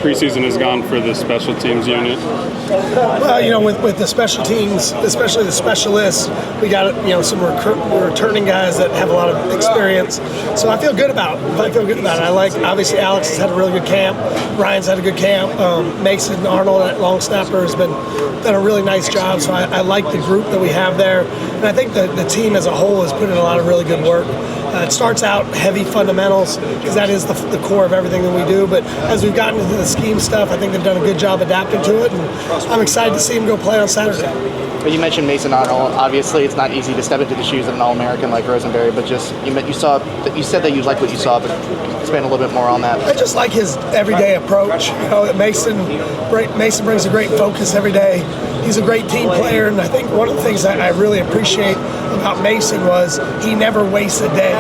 Preseason has gone for the special teams unit. Well, with the special teams, especially the specialists, we got some returning guys that have a lot of experience. So I feel good about it. I like, obviously, Alex has had a really good camp. Ryan's had a good camp. Mason Arnold at long snapper has done a really nice job. So I like the group that we have there, and I think the team as a whole has put in a lot of really good work. It starts out heavy fundamentals because that is the core of everything that we do. But as we've gotten into the scheme stuff, I think they've done a good job adapting to it, and I'm excited to see him go play on Saturday. But you mentioned Mason Arnold. Obviously, it's not easy to step into the shoes of an All-American like Rosenberry, but just you said that you liked what you saw, but expand a little bit more on that. I just like his everyday approach. Mason brings a great focus every day. He's a great team player, and I think one of the things that I really appreciate about Mason was he never wastes a day.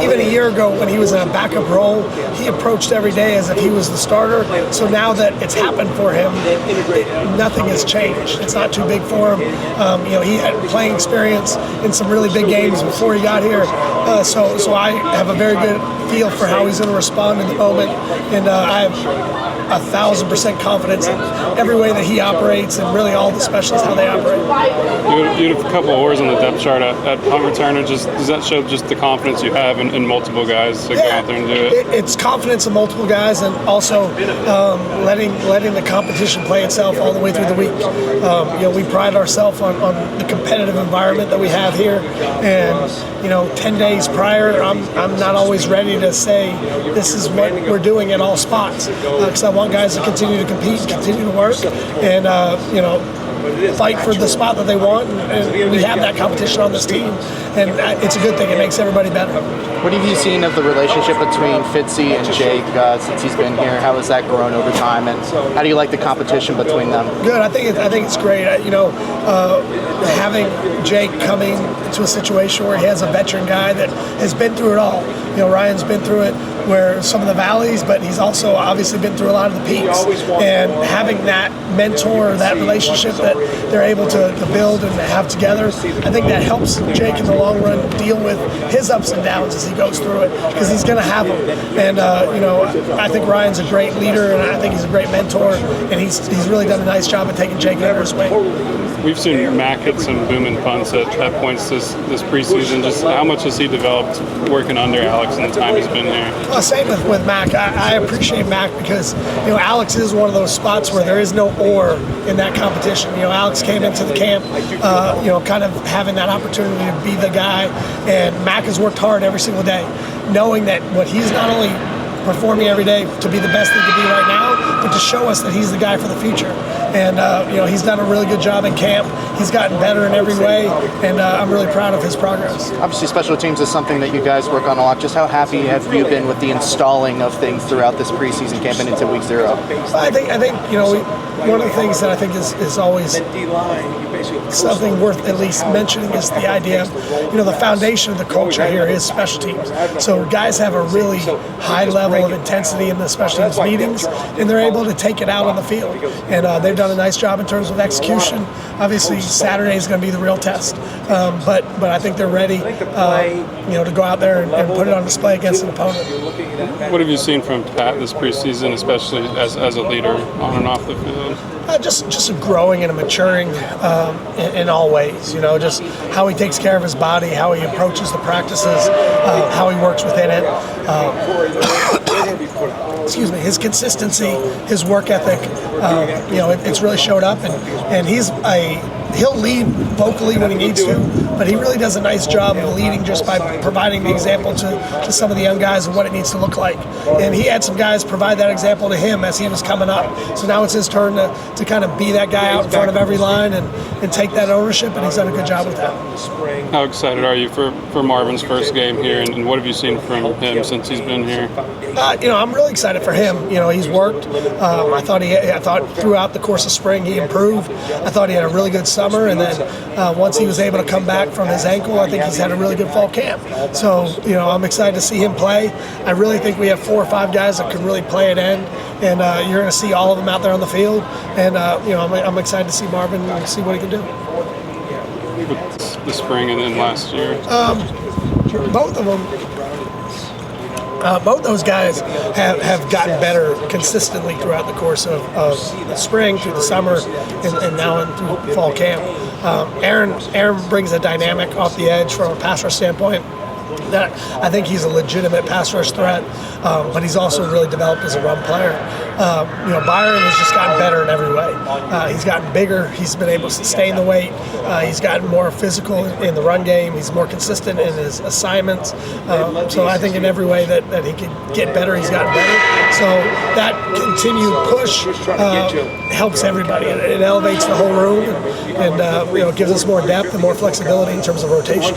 Even a year ago when he was in a backup role, he approached every day as if he was the starter. So now that it's happened for him, nothing has changed. It's not too big for him. He had playing experience in some really big games before he got here. So I have a very good feel for how he's going to respond in the moment, and I have 1,000% confidence in every way that he operates and really all the specialists how they operate. You had a couple of oars on the depth chart at punt returner. Does that show just the confidence you have in multiple guys to go out there and do it? It's confidence in multiple guys, and also letting the competition play itself all the way through the week. We pride ourselves on the competitive environment that we have here, and 10 days prior, I'm not always ready to say this is what we're doing at all spots, because I want guys to continue to compete, continue to work, and fight for the spot that they want, and we have that competition on this team, and it's a good thing. It makes everybody better. What have you seen of the relationship between Fitzy and Jake since he's been here? How has that grown over time, and how do you like the competition between them? Good. I think it's great. Having Jake coming to a situation where he has a veteran guy that has been through it all. Ryan's been through it, where some of the valleys, but he's also obviously been through a lot of the peaks. And having that mentor, that relationship that they're able to build and have together, I think that helps Jake in the long run deal with his ups and downs as he goes through it, because he's going to have them. And I think Ryan's a great leader, and I think he's a great mentor, and he's really done a nice job of taking Jake under his wing. We've seen Mac hit some booming punts at points this preseason. Just how much has he developed working under Alex in the time he's been here? Well, same with Mac. I appreciate Mac because Alex is one of those spots where there is no or in that competition. Alex came into the camp, kind of having that opportunity to be the guy, and Mac has worked hard every single day, knowing that what he's not only performing every day to be the best he could be right now, but to show us that he's the guy for the future. And he's done a really good job in camp. He's gotten better in every way, and I'm really proud of his progress. Obviously, special teams is something that you guys work on a lot. Just how happy have you been with the installing of things throughout this preseason camp and into week 0? I think one of the things that I think is always something worth at least mentioning is the idea of, the foundation of the culture here is special teams. So guys have a really high level of intensity in the special teams meetings, and they're able to take it out on the field. And they've done a nice job in terms of execution. Obviously, Saturday is going to be the real test, but I think they're ready, to go out there and put it on display against an opponent. What have you seen from Pat this preseason, especially as a leader on and off the field? Just a growing and a maturing in all ways. Just how he takes care of his body, how he approaches the practices, how he works within it. Excuse me, his consistency, his work ethic, it's really showed up, and he'll lead vocally when he needs to, but he really does a nice job of leading just by providing the example to some of the young guys of what it needs to look like. And he had some guys provide that example to him as he was coming up. So now it's his turn to kind of be that guy out in front of every line and take that ownership, and he's done a good job with that. How excited are you for Marvin's first game here, and what have you seen from him since he's been here? I'm really excited for him. He's worked. I thought throughout the course of spring he improved. I thought he had a really good summer, and then once he was able to come back from his ankle, I think he's had a really good fall camp. So, I'm excited to see him play. I really think we have 4 or 5 guys that can really play at end, and you're going to see all of them out there on the field. And I'm excited to see Marvin and see what he can do. With the spring and then last year? Both of them. Both those guys have gotten better consistently throughout the course of the spring, through the summer, and now through fall camp. Aaron brings a dynamic off the edge from a pass rush standpoint that I think he's a legitimate pass rush threat, but he's also really developed as a run player. Byron has just gotten better in every way. He's gotten bigger. He's been able to sustain the weight. He's gotten more physical in the run game. He's more consistent in his assignments. So I think in every way that he could get better, he's gotten better. So that continued push helps everybody. It elevates the whole room and gives us more depth and more flexibility in terms of rotation.